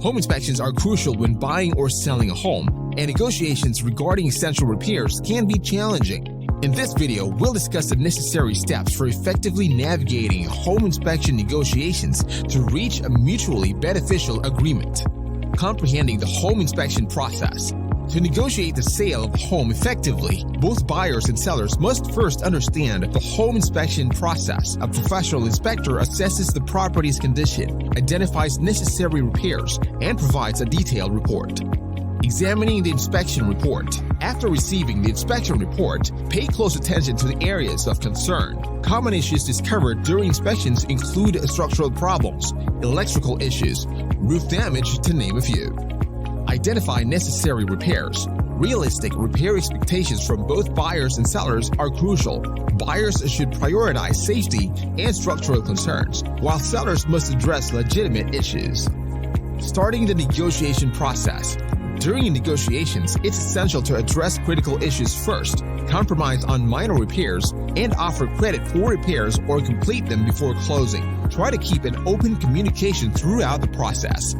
Home inspections are crucial when buying or selling a home, and negotiations regarding essential repairs can be challenging. In this video, we'll discuss the necessary steps for effectively navigating home inspection negotiations to reach a mutually beneficial agreement. Comprehending the home inspection process. To negotiate the sale of a home effectively, both buyers and sellers must first understand the home inspection process. A professional inspector assesses the property's condition, identifies necessary repairs, and provides a detailed report. Examining the inspection report. After receiving the inspection report, pay close attention to the areas of concern. Common issues discovered during inspections include structural problems, electrical issues, roof damage, to name a few. Identify necessary repairs. Realistic repair expectations from both buyers and sellers are crucial. Buyers should prioritize safety and structural concerns, while sellers must address legitimate issues. Starting the negotiation process. During negotiations, it's essential to address critical issues first, compromise on minor repairs, and offer credit for repairs or complete them before closing. Try to keep an open communication throughout the process.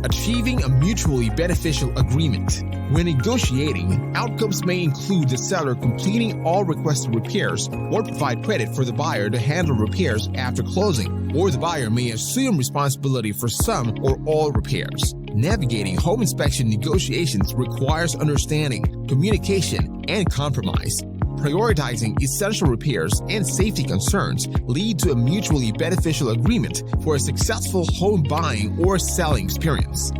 Achieving a mutually beneficial agreement. When negotiating, outcomes may include the seller completing all requested repairs or provide credit for the buyer to handle repairs after closing, or the buyer may assume responsibility for some or all repairs. Navigating home inspection negotiations requires understanding, communication, and compromise. Prioritizing essential repairs and safety concerns lead to a mutually beneficial agreement for a successful home buying or selling experience.